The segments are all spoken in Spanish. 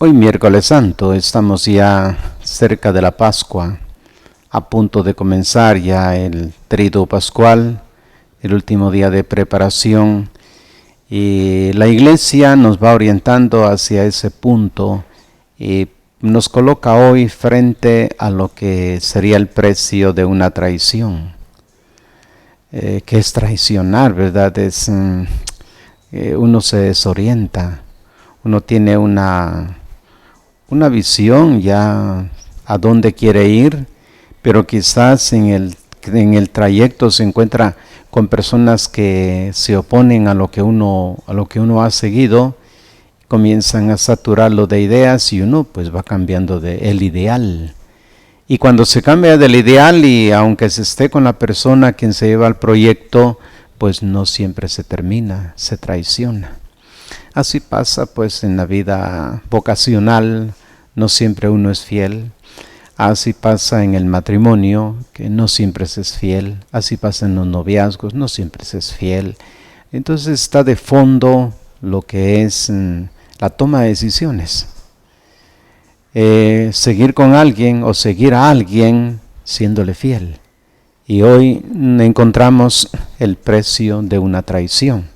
Hoy miércoles santo, estamos ya cerca de la Pascua, a punto de comenzar ya el triduo pascual, el último día de preparación, y la iglesia nos va orientando hacia ese punto y nos coloca hoy frente a lo que sería el precio de una traición. ¿Qué es traicionar, verdad? Uno se desorienta, uno tiene una visión ya a dónde quiere ir, pero quizás en el trayecto se encuentra con personas que se oponen a lo que uno ha seguido, comienzan a saturarlo de ideas y uno pues va cambiando el ideal. Y cuando se cambia del ideal, y aunque se esté con la persona quien se lleva el proyecto, pues no siempre se termina, se traiciona. Así pasa pues en la vida vocacional, no siempre uno es fiel. Así pasa en el matrimonio, que no siempre se es fiel. Así pasa en los noviazgos, no siempre se es fiel. Entonces está de fondo lo que es la toma de decisiones. Seguir con alguien o seguir a alguien siéndole fiel. Y hoy encontramos el precio de una traición.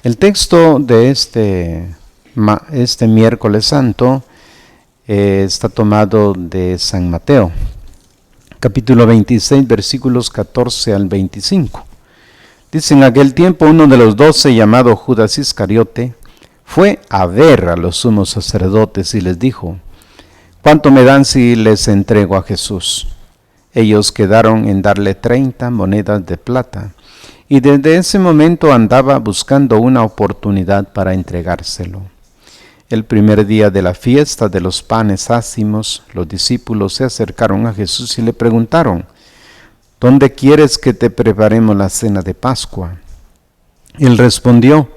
El texto de este miércoles santo está tomado de San Mateo, capítulo 26, versículos 14 al 25. Dice: en aquel tiempo uno de los 12, llamado Judas Iscariote, fue a ver a los sumos sacerdotes y les dijo: ¿cuánto me dan si les entrego a Jesús? Ellos quedaron en darle 30 monedas de plata, y desde ese momento andaba buscando una oportunidad para entregárselo. El primer día de la fiesta de los panes ácimos, los discípulos se acercaron a Jesús y le preguntaron: ¿dónde quieres que te preparemos la cena de Pascua? Él respondió: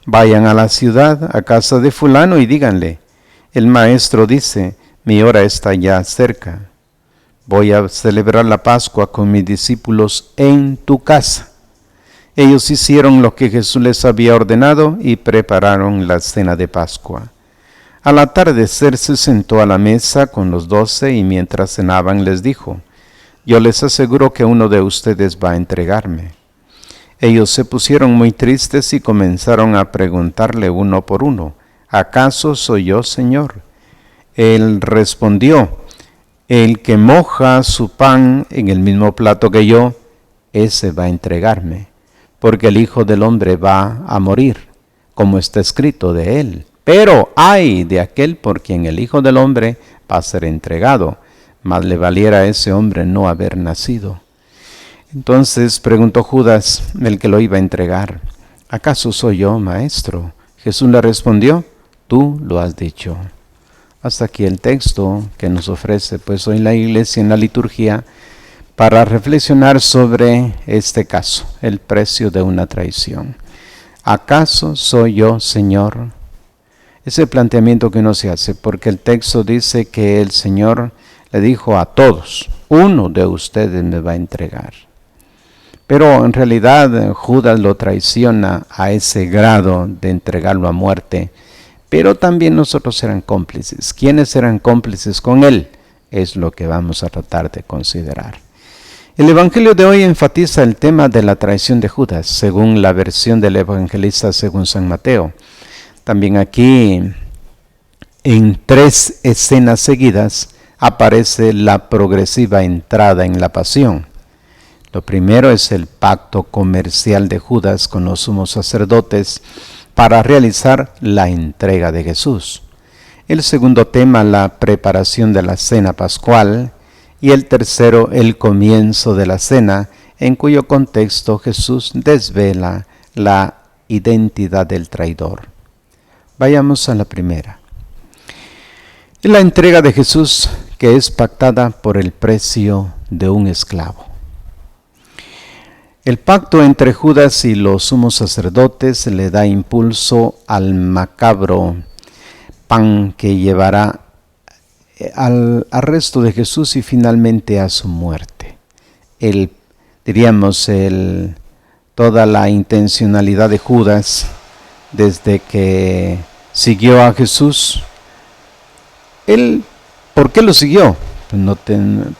vayan a la ciudad, a casa de fulano, y díganle: el maestro dice, mi hora está ya cerca. Voy a celebrar la Pascua con mis discípulos en tu casa. Ellos hicieron lo que Jesús les había ordenado y prepararon la cena de Pascua. Al atardecer se sentó a la mesa con los 12 y mientras cenaban les dijo: yo les aseguro que uno de ustedes va a entregarme. Ellos se pusieron muy tristes y comenzaron a preguntarle uno por uno: ¿acaso soy yo, Señor? Él respondió: el que moja su pan en el mismo plato que yo, ese va a entregarme, porque el Hijo del Hombre va a morir, como está escrito de él. Pero ay de aquel por quien el Hijo del Hombre va a ser entregado. Más le valiera a ese hombre no haber nacido. Entonces preguntó Judas, el que lo iba a entregar: ¿acaso soy yo, maestro? Jesús le respondió: tú lo has dicho. Hasta aquí el texto que nos ofrece pues hoy la iglesia en la liturgia para reflexionar sobre este caso, el precio de una traición. ¿Acaso soy yo, Señor? Ese planteamiento que uno se hace, porque el texto dice que el Señor le dijo a todos: uno de ustedes me va a entregar. Pero en realidad Judas lo traiciona a ese grado de entregarlo a muerte. Pero también nosotros eran cómplices. ¿Quiénes eran cómplices con él? Es lo que vamos a tratar de considerar. El Evangelio de hoy enfatiza el tema de la traición de Judas, según la versión del evangelista según San Mateo. También aquí, en 3 escenas seguidas, aparece la progresiva entrada en la pasión. Lo primero es el pacto comercial de Judas con los sumos sacerdotes para realizar la entrega de Jesús. El segundo tema, la preparación de la cena pascual. Y el tercero, el comienzo de la cena, en cuyo contexto Jesús desvela la identidad del traidor. Vayamos a la primera. La entrega de Jesús, que es pactada por el precio de un esclavo. El pacto entre Judas y los sumos sacerdotes le da impulso al macabro pan que llevará al arresto de Jesús y finalmente a su muerte. Toda la intencionalidad de Judas desde que siguió a Jesús Él, ¿por qué lo siguió?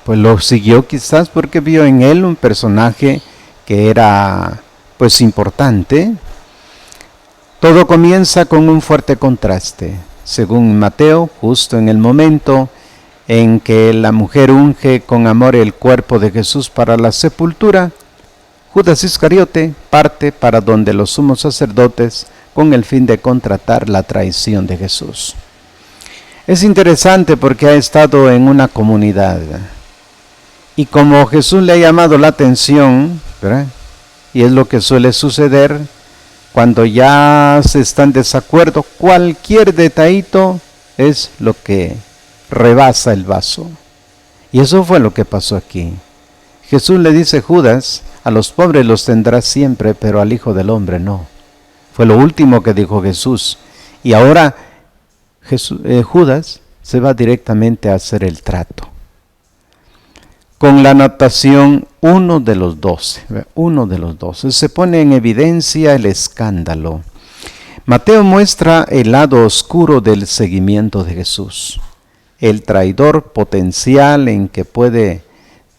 Pues lo siguió quizás porque vio en él un personaje que era pues importante. Todo comienza con un fuerte contraste. Según Mateo, justo en el momento en que la mujer unge con amor el cuerpo de Jesús para la sepultura, Judas Iscariote parte para donde los sumos sacerdotes con el fin de contratar la traición de Jesús. Es interesante porque ha estado en una comunidad y como Jesús le ha llamado la atención, ¿verdad? Y es lo que suele suceder cuando ya se está en desacuerdo, cualquier detallito es lo que rebasa el vaso. Y eso fue lo que pasó aquí. Jesús le dice a Judas, a los pobres los tendrás siempre, pero al Hijo del Hombre no. Fue lo último que dijo Jesús. Y ahora Judas se va directamente a hacer el trato. Con la anotación uno de los 12. Se pone en evidencia el escándalo. Mateo muestra el lado oscuro del seguimiento de Jesús. El traidor potencial en que puede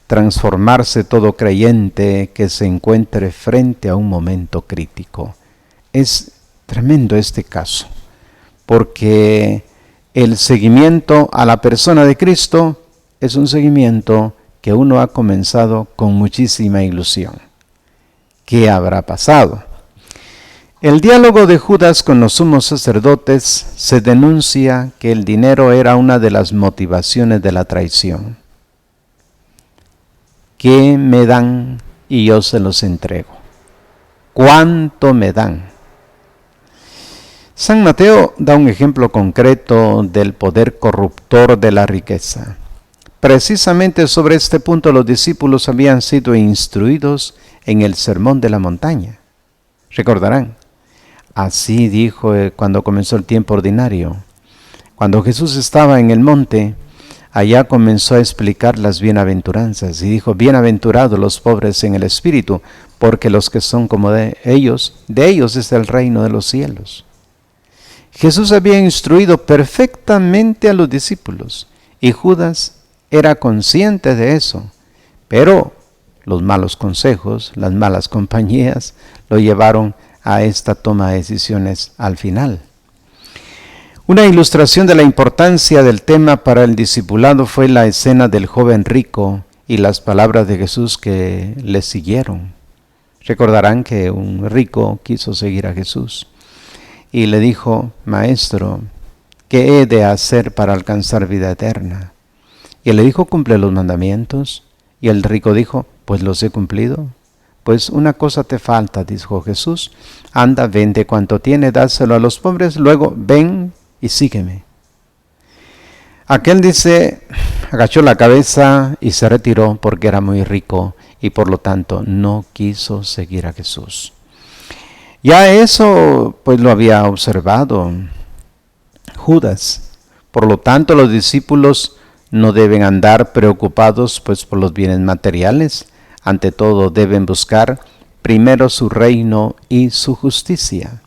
transformarse todo creyente que se encuentre frente a un momento crítico. Es tremendo este caso, porque el seguimiento a la persona de Cristo es un seguimiento que uno ha comenzado con muchísima ilusión. ¿Qué habrá pasado? El diálogo de Judas con los sumos sacerdotes se denuncia que el dinero era una de las motivaciones de la traición. ¿Qué me dan y yo se los entrego? ¿Cuánto me dan? San Mateo da un ejemplo concreto del poder corruptor de la riqueza. Precisamente sobre este punto los discípulos habían sido instruidos en el Sermón de la Montaña. Recordarán, así dijo cuando comenzó el tiempo ordinario. Cuando Jesús estaba en el monte, allá comenzó a explicar las bienaventuranzas y dijo, bienaventurados los pobres en el espíritu, porque los que son como de ellos es el reino de los cielos. Jesús había instruido perfectamente a los discípulos y Judas era consciente de eso, pero los malos consejos, las malas compañías, lo llevaron a esta toma de decisiones al final. Una ilustración de la importancia del tema para el discipulado fue la escena del joven rico y las palabras de Jesús que le siguieron. Recordarán que un rico quiso seguir a Jesús y le dijo, Maestro, ¿qué he de hacer para alcanzar vida eterna? Y él le dijo, cumple los mandamientos. Y el rico dijo, pues los he cumplido. Pues una cosa te falta, dijo Jesús. Anda, vende cuanto tiene, dáselo a los pobres, luego ven y sígueme. Aquel dice, agachó la cabeza y se retiró porque era muy rico y por lo tanto no quiso seguir a Jesús. Ya eso pues lo había observado Judas. Por lo tanto los discípulos no deben andar preocupados pues por los bienes materiales. Ante todo deben buscar primero su reino y su justicia.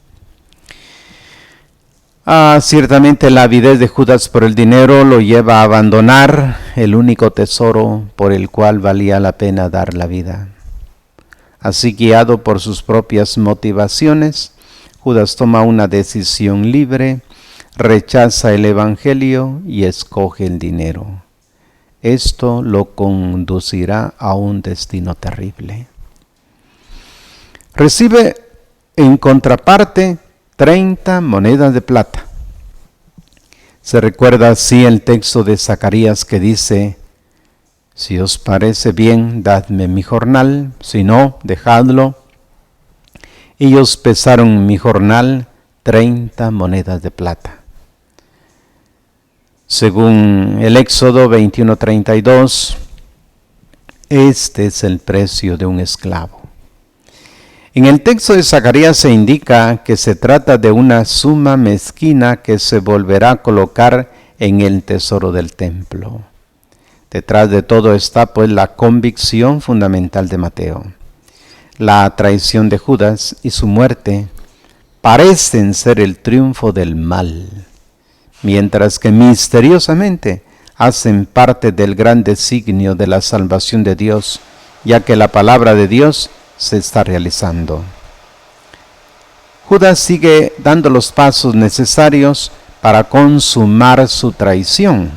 Ciertamente la avidez de Judas por el dinero lo lleva a abandonar el único tesoro por el cual valía la pena dar la vida. Así, guiado por sus propias motivaciones, Judas toma una decisión libre, rechaza el evangelio y escoge el dinero. Esto lo conducirá a un destino terrible. Recibe en contraparte 30 monedas de plata. Se recuerda así el texto de Zacarías que dice, si os parece bien, dadme mi jornal, si no, dejadlo. Ellos pesaron mi jornal 30 monedas de plata. Según el Éxodo 21:32, este es el precio de un esclavo. En el texto de Zacarías se indica que se trata de una suma mezquina que se volverá a colocar en el tesoro del templo. Detrás de todo está pues la convicción fundamental de Mateo. La traición de Judas y su muerte parecen ser el triunfo del mal, mientras que misteriosamente hacen parte del gran designio de la salvación de Dios, ya que la palabra de Dios se está realizando. Judas sigue dando los pasos necesarios para consumar su traición.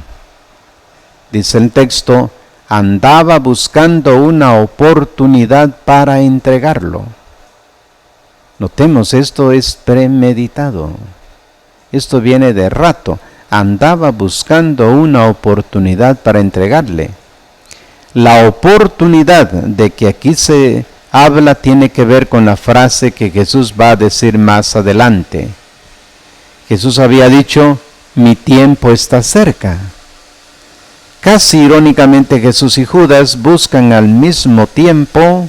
Dice el texto, andaba buscando una oportunidad para entregarlo. Notemos, esto es premeditado. Esto viene de rato. Andaba buscando una oportunidad para entregarle. La oportunidad de que aquí se habla tiene que ver con la frase que Jesús va a decir más adelante. Jesús había dicho, mi tiempo está cerca. Casi irónicamente Jesús y Judas buscan el mismo tiempo.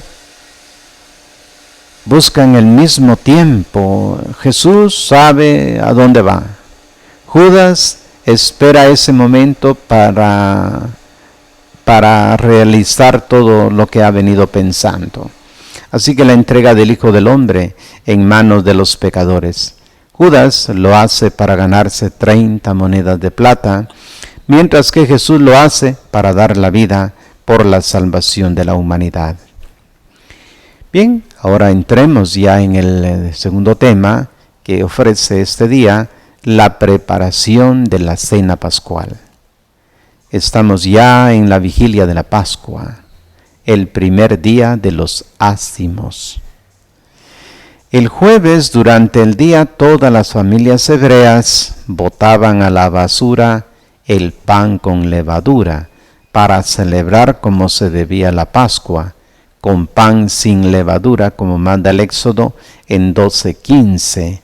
Jesús sabe a dónde va. Judas espera ese momento para realizar todo lo que ha venido pensando. Así que la entrega del Hijo del Hombre en manos de los pecadores. Judas lo hace para ganarse 30 monedas de plata, mientras que Jesús lo hace para dar la vida por la salvación de la humanidad. Bien, ahora entremos ya en el segundo tema que ofrece este día, la preparación de la cena pascual. Estamos ya en la vigilia de la Pascua, el primer día de los ázimos. El jueves durante el día todas las familias hebreas botaban a la basura el pan con levadura para celebrar como se debía la Pascua, con pan sin levadura como manda el Éxodo en 12:15.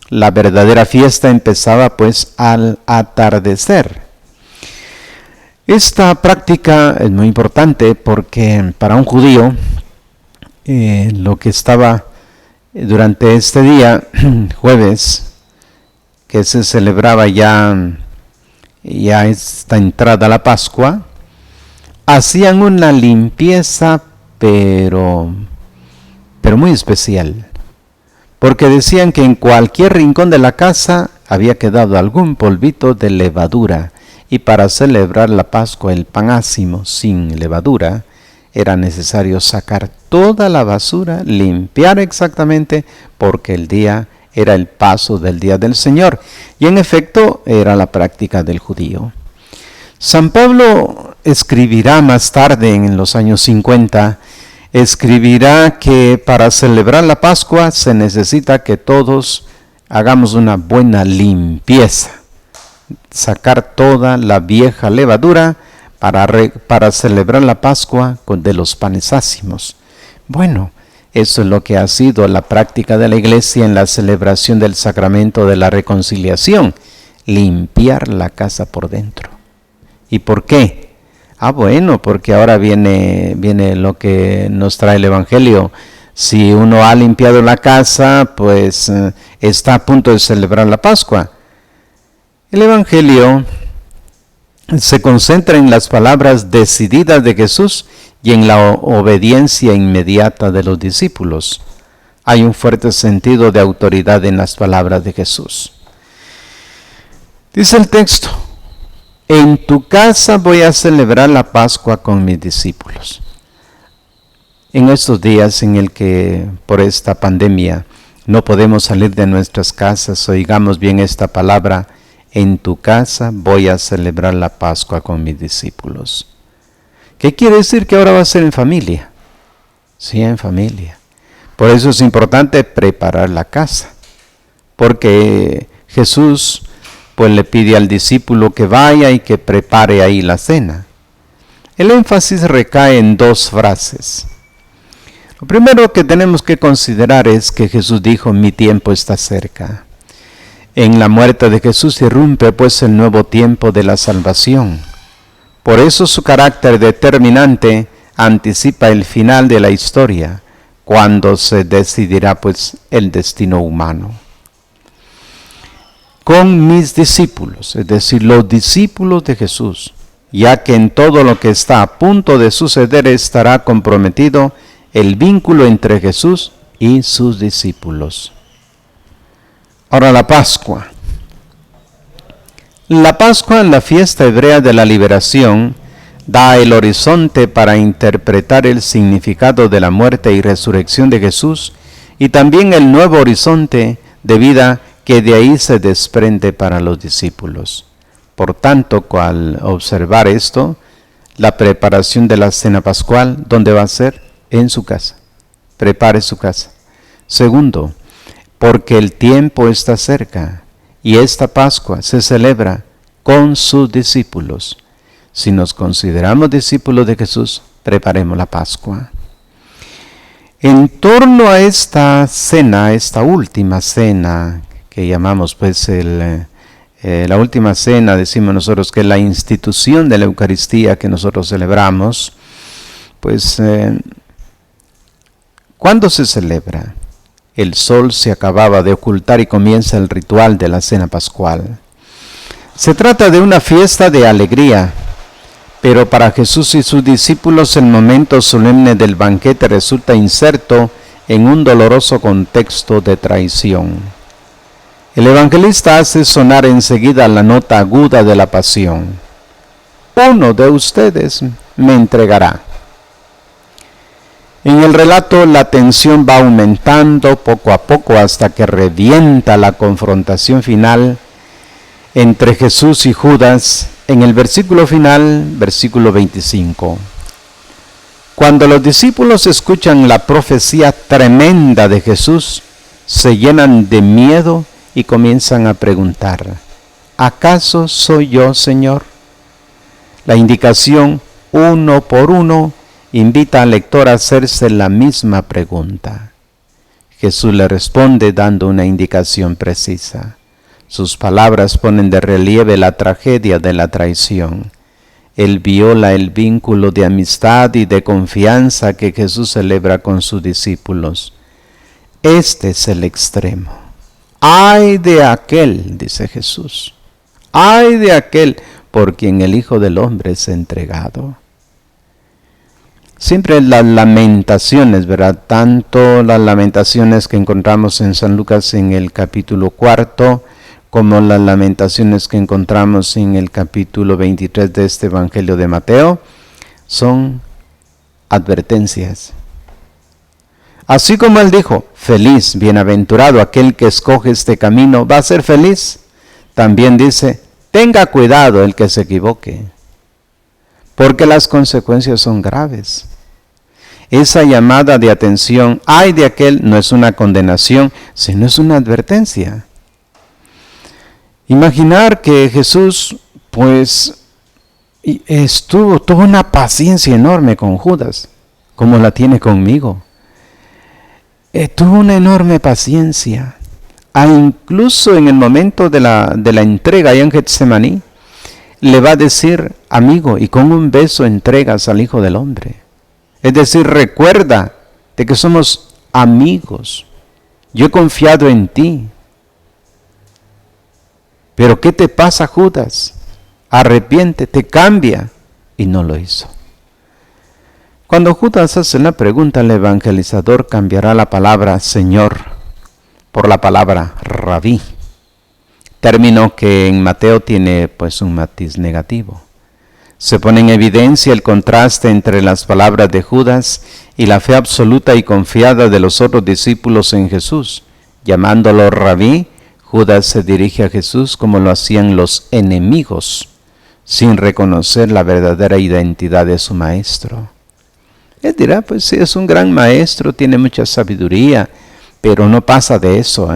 La verdadera fiesta empezaba pues al atardecer. Esta práctica es muy importante porque para un judío lo que estaba durante este día, jueves, que se celebraba ya esta entrada a la Pascua, hacían una limpieza pero muy especial, porque decían que en cualquier rincón de la casa había quedado algún polvito de levadura, y para celebrar la Pascua, el pan ácimo sin levadura, era necesario sacar toda la basura, limpiar exactamente, porque el día era el paso del día del Señor, y en efecto era la práctica del judío. San Pablo escribirá más tarde, en los años 50, escribirá que para celebrar la Pascua se necesita que todos hagamos una buena limpieza, sacar toda la vieja levadura para celebrar la Pascua de los panes ácimos. Bueno, eso es lo que ha sido la práctica de la Iglesia en la celebración del sacramento de la reconciliación, limpiar la casa por dentro. ¿Y por qué? Bueno, porque ahora viene lo que nos trae el Evangelio. Si uno ha limpiado la casa, pues está a punto de celebrar la Pascua. El Evangelio se concentra en las palabras decididas de Jesús y en la obediencia inmediata de los discípulos. Hay un fuerte sentido de autoridad en las palabras de Jesús. Dice el texto, en tu casa voy a celebrar la Pascua con mis discípulos. En estos días en el que por esta pandemia no podemos salir de nuestras casas, oigamos bien esta palabra, en tu casa voy a celebrar la Pascua con mis discípulos. ¿Qué quiere decir? Que ahora va a ser en familia. Sí, en familia. Por eso es importante preparar la casa, porque Jesús pues le pide al discípulo que vaya y que prepare ahí la cena. El énfasis recae en dos frases. Lo primero que tenemos que considerar es que Jesús dijo, mi tiempo está cerca. En la muerte de Jesús irrumpe pues el nuevo tiempo de la salvación. Por eso su carácter determinante anticipa el final de la historia, cuando se decidirá pues el destino humano. Con mis discípulos, es decir, los discípulos de Jesús, ya que en todo lo que está a punto de suceder estará comprometido el vínculo entre Jesús y sus discípulos. Ahora la Pascua. La Pascua, la fiesta hebrea de la liberación, da el horizonte para interpretar el significado de la muerte y resurrección de Jesús y también el nuevo horizonte de vida que de ahí se desprende para los discípulos. Por tanto, al observar esto, la preparación de la cena pascual, ¿dónde va a ser? En su casa. Prepare su casa. Segundo, porque el tiempo está cerca y esta Pascua se celebra con sus discípulos. Si nos consideramos discípulos de Jesús, preparemos la Pascua. En torno a esta cena, esta última cena, que llamamos pues la última cena, decimos nosotros que es la institución de la Eucaristía que nosotros celebramos, pues, ¿cuándo se celebra? El sol se acababa de ocultar y comienza el ritual de la cena pascual. Se trata de una fiesta de alegría, pero para Jesús y sus discípulos el momento solemne del banquete resulta inserto en un doloroso contexto de traición. El evangelista hace sonar enseguida la nota aguda de la pasión. Uno de ustedes me entregará. En el relato la tensión va aumentando poco a poco hasta que revienta la confrontación final entre Jesús y Judas en el versículo final, versículo 25. Cuando los discípulos escuchan la profecía tremenda de Jesús, se llenan de miedo y comienzan a preguntar, ¿acaso soy yo, Señor? La indicación uno por uno invita al lector a hacerse la misma pregunta. Jesús le responde dando una indicación precisa. Sus palabras ponen de relieve la tragedia de la traición. Él viola el vínculo de amistad y de confianza que Jesús celebra con sus discípulos. Este es el extremo. ¡Ay de aquel!, dice Jesús. ¡Ay de aquel por quien el Hijo del Hombre es entregado! Siempre las lamentaciones, ¿verdad? Tanto las lamentaciones que encontramos en San Lucas en el capítulo 4, como las lamentaciones que encontramos en el capítulo 23 de este Evangelio de Mateo, son advertencias. Así como él dijo, feliz, bienaventurado aquel que escoge este camino, va a ser feliz. También dice, tenga cuidado el que se equivoque, porque las consecuencias son graves. Esa llamada de atención, ay de aquel, no es una condenación, sino es una advertencia. Imaginar que Jesús, pues, tuvo una paciencia enorme con Judas, como la tiene conmigo. Tuvo una enorme paciencia. Incluso en el momento de la entrega allá en Getsemaní, le va a decir, amigo, y con un beso entregas al Hijo del Hombre. Es decir, recuerda de que somos amigos. Yo he confiado en ti. Pero ¿qué te pasa, Judas? Arrepiéntete, cambia. Y no lo hizo. Cuando Judas hace la pregunta, el evangelizador cambiará la palabra Señor por la palabra Rabí, término que en Mateo tiene pues un matiz negativo. Se pone en evidencia el contraste entre las palabras de Judas y la fe absoluta y confiada de los otros discípulos en Jesús. Llamándolo Rabí, Judas se dirige a Jesús como lo hacían los enemigos, sin reconocer la verdadera identidad de su maestro. Él dirá, pues sí, es un gran maestro, tiene mucha sabiduría, pero no pasa de eso,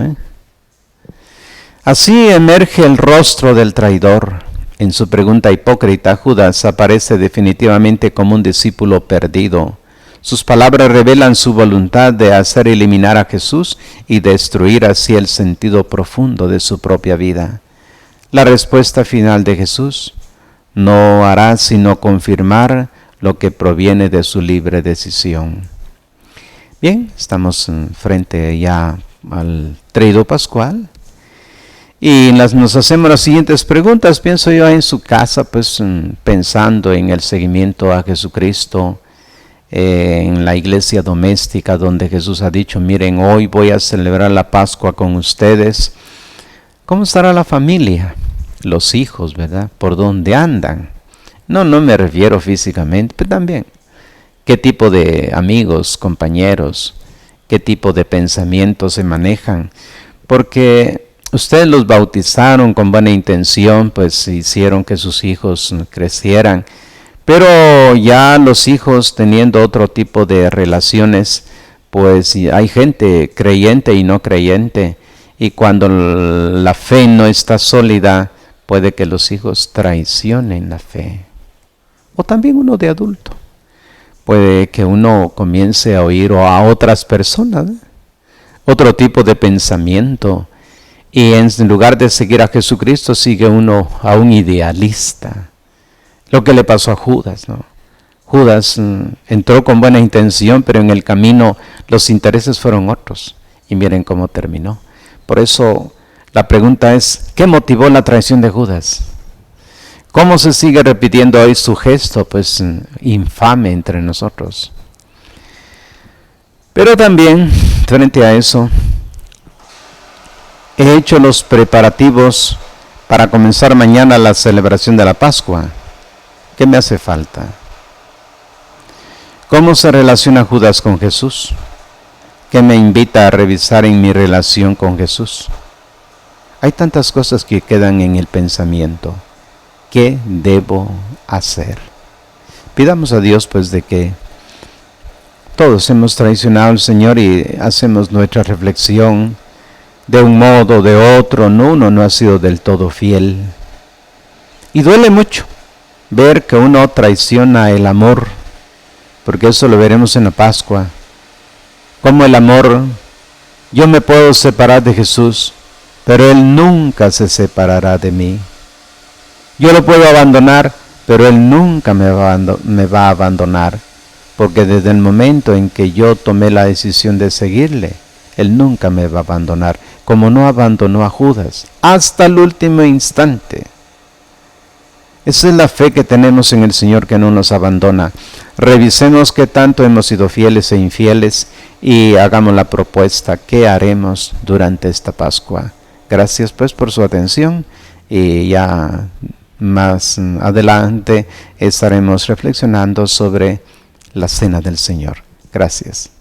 Así emerge el rostro del traidor. En su pregunta hipócrita, Judas aparece definitivamente como un discípulo perdido. Sus palabras revelan su voluntad de hacer eliminar a Jesús y destruir así el sentido profundo de su propia vida. La respuesta final de Jesús no hará sino confirmar lo que proviene de su libre decisión. Bien, estamos frente ya al Tríduo Pascual. Y nos hacemos las siguientes preguntas, pienso yo en su casa, pues pensando en el seguimiento a Jesucristo, en la iglesia doméstica donde Jesús ha dicho, miren, hoy voy a celebrar la Pascua con ustedes. ¿Cómo estará la familia? los hijos, ¿verdad? Por dónde andan. No me refiero físicamente, pero también qué tipo de amigos, compañeros, qué tipo de pensamientos se manejan. Porque ustedes los bautizaron con buena intención, pues hicieron que sus hijos crecieran. Pero ya los hijos teniendo otro tipo de relaciones, pues hay gente creyente y no creyente. Y cuando la fe no está sólida, puede que los hijos traicionen la fe. O también uno de adulto. Puede que uno comience a oír a otras personas, ¿eh? Otro tipo de pensamiento. Y en lugar de seguir a Jesucristo, sigue uno a un idealista. Lo que le pasó a Judas, ¿no? Judas entró con buena intención, pero en el camino los intereses fueron otros. Y miren cómo terminó. Por eso la pregunta es, ¿qué motivó la traición de Judas? ¿Cómo se sigue repitiendo hoy su gesto, pues infame entre nosotros? Pero también, frente a eso, he hecho los preparativos para comenzar mañana la celebración de la Pascua. ¿Qué me hace falta? ¿Cómo se relaciona Judas con Jesús? ¿Qué me invita a revisar en mi relación con Jesús? Hay tantas cosas que quedan en el pensamiento. ¿Qué debo hacer? Pidamos a Dios pues de que todos hemos traicionado al Señor y hacemos nuestra reflexión de un modo o de otro. Uno no ha sido del todo fiel. Y duele mucho ver que uno traiciona el amor, porque eso lo veremos en la Pascua. Como el amor, yo me puedo separar de Jesús, pero Él nunca se separará de mí. Yo lo puedo abandonar, pero Él nunca me va a abandonar, porque desde el momento en que yo tomé la decisión de seguirle, Él nunca me va a abandonar, como no abandonó a Judas, hasta el último instante. Esa es la fe que tenemos en el Señor, que no nos abandona. Revisemos qué tanto hemos sido fieles e infieles y hagamos la propuesta, ¿qué haremos durante esta Pascua? Gracias pues por su atención y ya más adelante estaremos reflexionando sobre la Cena del Señor. Gracias.